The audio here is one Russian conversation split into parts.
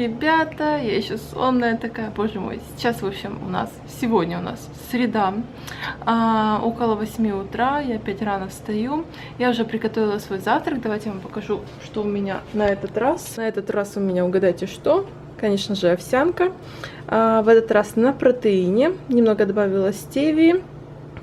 ребята, я еще сонная такая, боже мой. Сейчас, в общем, сегодня у нас среда, около 8 утра, я опять рано встаю. Я уже приготовила свой завтрак, давайте я вам покажу, что у меня на этот раз. На этот раз у меня, угадайте, что? Конечно же, овсянка. В этот раз на протеине, немного добавила стевии.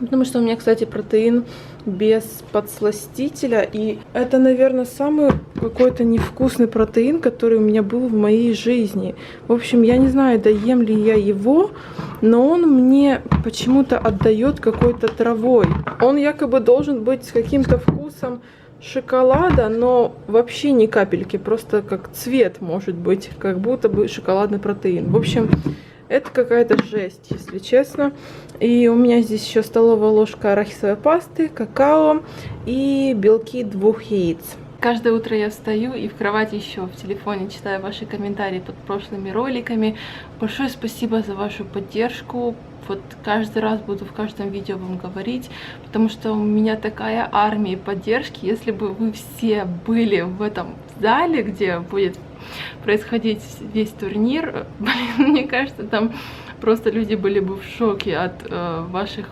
Потому что у меня, кстати, протеин без подсластителя. И это, наверное, самый какой-то невкусный протеин, который у меня был в моей жизни. В общем, я не знаю, доем ли я его, но он мне почему-то отдает какой-то травой. Он якобы должен быть с каким-то вкусом шоколада, но вообще ни капельки. Просто как цвет может быть, как будто бы шоколадный протеин. В общем, это какая-то жесть, если честно. И у меня здесь еще столовая ложка арахисовой пасты, какао и белки 2 яиц. Каждое утро я встаю и в кровати еще в телефоне читаю ваши комментарии под прошлыми роликами. Большое спасибо за вашу поддержку. Вот каждый раз буду в каждом видео вам говорить, потому что у меня такая армия поддержки. Если бы вы все были в этом зале, где будет происходить весь турнир, блин, мне кажется, там просто люди были бы в шоке от ваших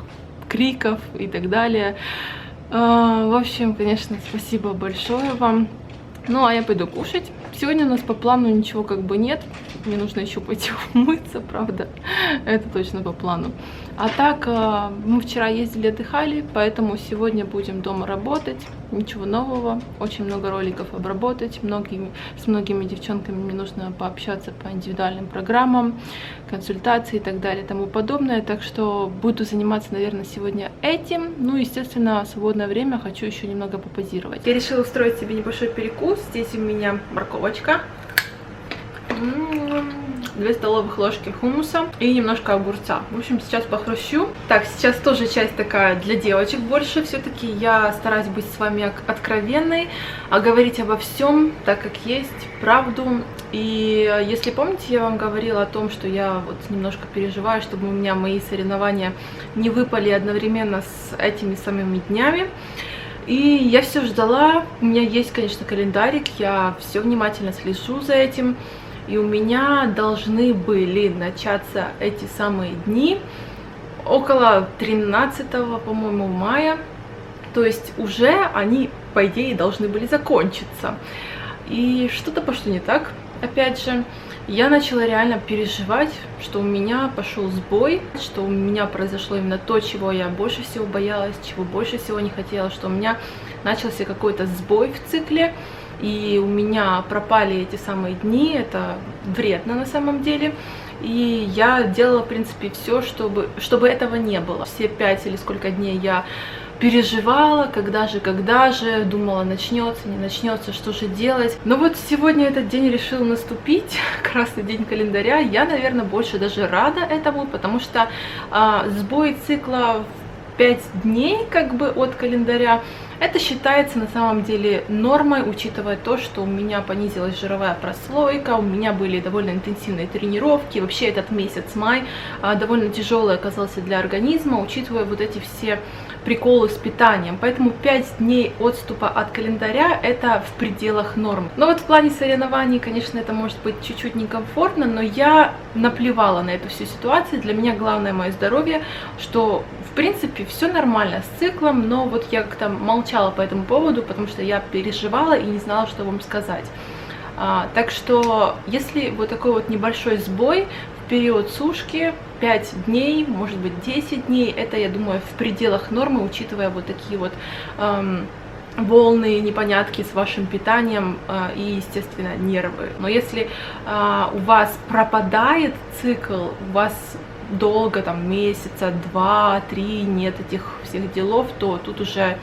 криков и так далее. В общем, конечно, спасибо большое вам. Ну, а я пойду кушать. Сегодня у нас по плану ничего как бы нет. Мне нужно еще пойти умыться, правда. Это точно по плану. А так, мы вчера ездили, отдыхали, поэтому сегодня будем дома работать. Ничего нового. Очень много роликов обработать. С многими девчонками мне нужно пообщаться по индивидуальным программам, консультации и так далее и тому подобное. Так что буду заниматься, наверное, сегодня этим. Ну, естественно, в свободное время хочу еще немного попозировать. Я решила устроить себе небольшой перекус. Здесь у меня морковочка, 2 столовых ложки хумуса и немножко огурца. В общем, сейчас похрущу. Так, сейчас тоже часть такая для девочек больше. Все-таки я стараюсь быть с вами откровенной, говорить обо всем так, как есть, правду. И если помните, я вам говорила о том, что я вот немножко переживаю, чтобы у меня мои соревнования не выпали одновременно с этими самыми днями. И я все ждала. У меня есть, конечно, календарик, я все внимательно слежу за этим. И у меня должны были начаться эти самые дни около 13, по-моему, мая. То есть уже они, по идее, должны были закончиться. И что-то пошло не так. Опять же, я начала реально переживать, что у меня пошел сбой, что у меня произошло именно то, чего я больше всего боялась, чего больше всего не хотела, что у меня начался какой-то сбой в цикле. И у меня пропали эти самые дни, это вредно на самом деле. И я делала, в принципе, все, чтобы этого не было. Все 5 или сколько дней я переживала, когда же, думала, начнется, не начнется, что же делать. Но вот сегодня этот день решил наступить, красный день календаря. Я, наверное, больше даже рада этому, потому что сбой цикла в 5 дней как бы от календаря, это считается на самом деле нормой, учитывая то, что у меня понизилась жировая прослойка, у меня были довольно интенсивные тренировки. Вообще этот месяц май довольно тяжелый оказался для организма, учитывая вот эти все приколы с питанием. Поэтому 5 дней отступа от календаря это в пределах норм. Но вот в плане соревнований, конечно, это может быть чуть-чуть некомфортно, но я наплевала на эту всю ситуацию. Для меня главное мое здоровье, что в принципе все нормально с циклом, но вот я как-то молчала по этому поводу, потому что я переживала и не знала, что вам сказать. Так что если вот такой вот небольшой сбой в период сушки, 5 дней, может быть 10 дней, это, я думаю, в пределах нормы, учитывая вот такие вот волны, непонятки с вашим питанием и, естественно, нервы. Но если у вас пропадает цикл, у вас долго, там, месяца, 2-3 нет этих всех делов, то тут уже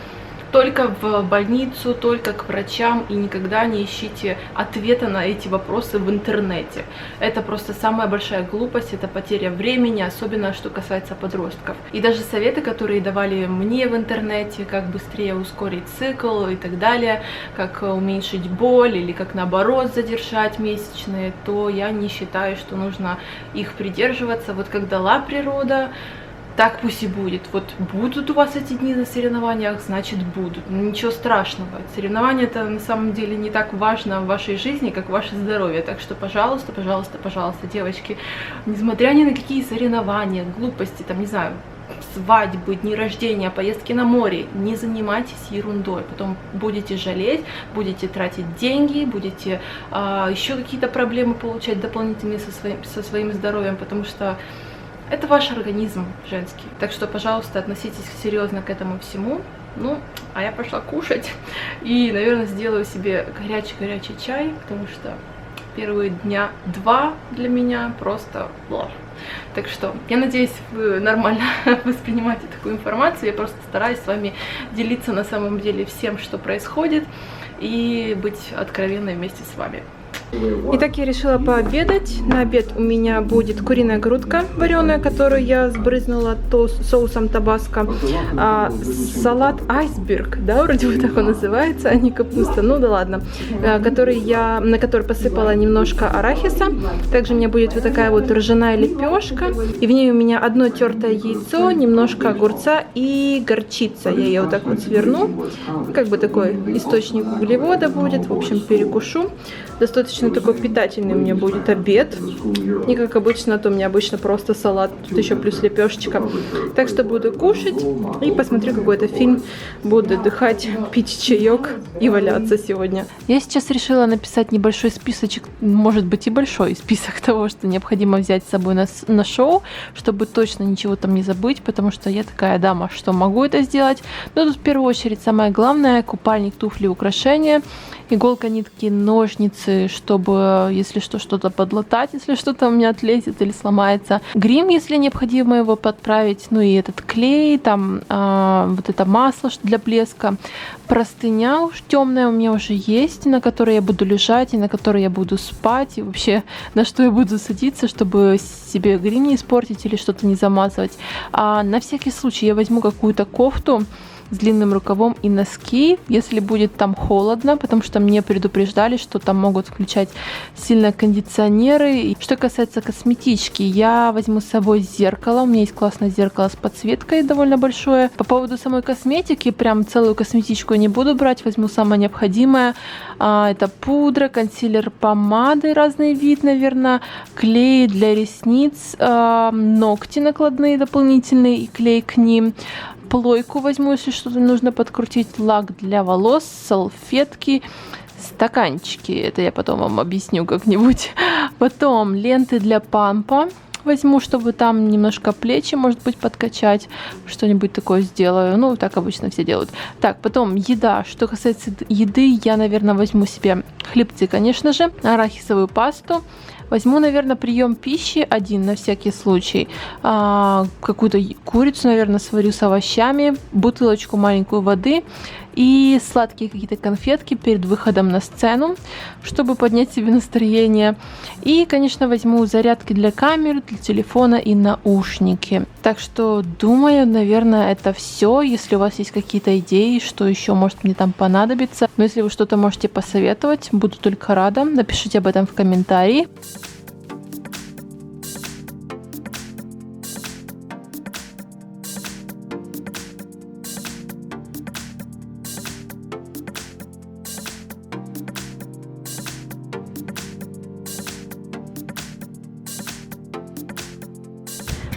только в больницу, только к врачам, и никогда не ищите ответа на эти вопросы в интернете. Это просто самая большая глупость, это потеря времени, особенно что касается подростков. И даже советы, которые давали мне в интернете, как быстрее ускорить цикл и так далее, как уменьшить боль или как наоборот задержать месячные, то я не считаю, что нужно их придерживаться. Вот как дала природа, так пусть и будет. Вот будут у вас эти дни на соревнованиях, значит будут. Ничего страшного. Соревнования это на самом деле не так важно в вашей жизни, как ваше здоровье. Так что, пожалуйста, пожалуйста, пожалуйста, девочки, несмотря ни на какие соревнования, глупости, там, не знаю, свадьбы, дни рождения, поездки на море, не занимайтесь ерундой, потом будете жалеть, будете тратить деньги, будете еще какие-то проблемы получать дополнительные со своим здоровьем, потому что это ваш организм женский. Так что, пожалуйста, относитесь серьезно к этому всему. Ну, а я пошла кушать и, наверное, сделаю себе горячий-горячий чай, потому что первые дня 2 для меня просто ложь. Так что, я надеюсь, вы нормально воспринимаете такую информацию. Я просто стараюсь с вами делиться на самом деле всем, что происходит, и быть откровенной вместе с вами. Итак, я решила пообедать. На обед у меня будет куриная грудка вареная, которую я сбрызнула соусом табаско. Салат айсберг, да, вроде вот так он называется, а не капуста. Ну да ладно. На который посыпала немножко арахиса. Также у меня будет вот такая вот ржаная лепешка. И в ней у меня одно тертое яйцо, немножко огурца и горчица. Я ее вот так вот сверну. Как бы такой источник углевода будет. В общем, перекушу. Достаточно такой питательный у меня будет обед. Не как обычно, то у меня обычно просто салат, тут еще плюс лепешечка. Так что буду кушать и посмотрю какой-то фильм. Буду отдыхать, пить чаек и валяться сегодня. Я сейчас решила написать небольшой списочек, может быть и большой список того, что необходимо взять с собой на шоу, чтобы точно ничего там не забыть, потому что я такая дама, что могу это сделать. Но тут в первую очередь самое главное: купальник, туфли, украшения, иголка, нитки, ножницы, чтобы, если что, что-то подлатать, если что-то у меня отлезет или сломается. Грим, если необходимо его подправить. Ну и этот клей, там вот это масло для блеска. Простыня уж темная у меня уже есть, на которой я буду лежать и на которой я буду спать. И вообще, на что я буду садиться, чтобы себе грим не испортить или что-то не замазывать. А на всякий случай я возьму какую-то кофту с длинным рукавом и носки, если будет там холодно, потому что мне предупреждали, что там могут включать сильно кондиционеры. И что касается косметички, я возьму с собой зеркало. У меня есть классное зеркало с подсветкой довольно большое. По поводу самой косметики, прям целую косметичку я не буду брать, возьму самое необходимое. Это пудра, консилер, помады разный вид, наверное, клей для ресниц, ногти накладные дополнительные и клей к ним. Плойку возьму, если что-то нужно подкрутить, лак для волос, салфетки, стаканчики. Это я потом вам объясню как-нибудь. Потом ленты для пампа возьму, чтобы там немножко плечи, может быть, подкачать. Что-нибудь такое сделаю. Ну, так обычно все делают. Так, потом еда. Что касается еды, я, наверное, возьму себе хлебцы, конечно же, арахисовую пасту. Возьму, наверное, прием пищи один на всякий случай. Какую-то курицу, наверное, сварю с овощами. Бутылочку маленькую воды. И сладкие какие-то конфетки перед выходом на сцену, чтобы поднять себе настроение. И, конечно, возьму зарядки для камеры, для телефона и наушники. Так что, думаю, наверное, это все. Если у вас есть какие-то идеи, что еще может мне там понадобиться. Но если вы что-то можете посоветовать, буду только рада. Напишите об этом в комментарии.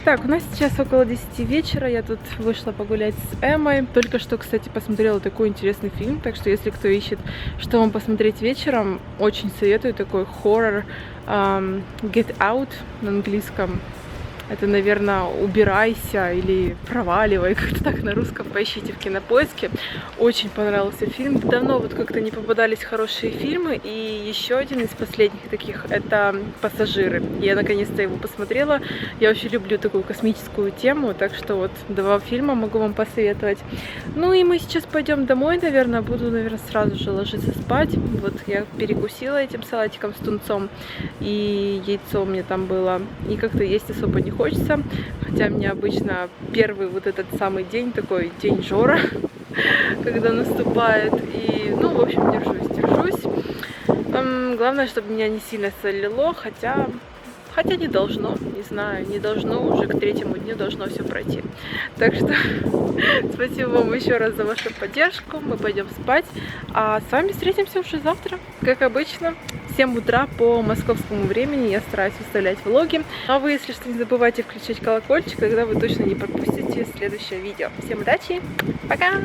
Так, у нас сейчас около 10 вечера, я тут вышла погулять с Эммой. Только что, кстати, посмотрела такой интересный фильм, так что если кто ищет, что вам посмотреть вечером, очень советую такой хоррор Get Out на английском. Это, наверное, «Убирайся» или «Проваливай», как-то так на русском, поищите в Кинопоиске. Очень понравился фильм. Давно вот как-то не попадались хорошие фильмы. И еще один из последних таких — это «Пассажиры». Я наконец-то его посмотрела. Я очень люблю такую космическую тему, так что вот 2 фильма могу вам посоветовать. Ну и мы сейчас пойдем домой, наверное. Буду, наверное, сразу же ложиться спать. Вот я перекусила этим салатиком с тунцом, и яйцо у меня там было. И как-то есть особо не хочется, хотя мне обычно первый вот этот самый день, такой день жора, когда наступает, и, ну, в общем, держусь. Главное, чтобы меня не сильно солило, хотя Хотя не должно, не знаю, не должно, уже к 3-му дню должно все пройти. Так что спасибо вам еще раз за вашу поддержку. Мы пойдем спать. А с вами встретимся уже завтра, как обычно. В 7 утра по московскому времени я стараюсь выставлять влоги. А вы, если что, не забывайте включать колокольчик, тогда вы точно не пропустите следующее видео. Всем удачи, пока!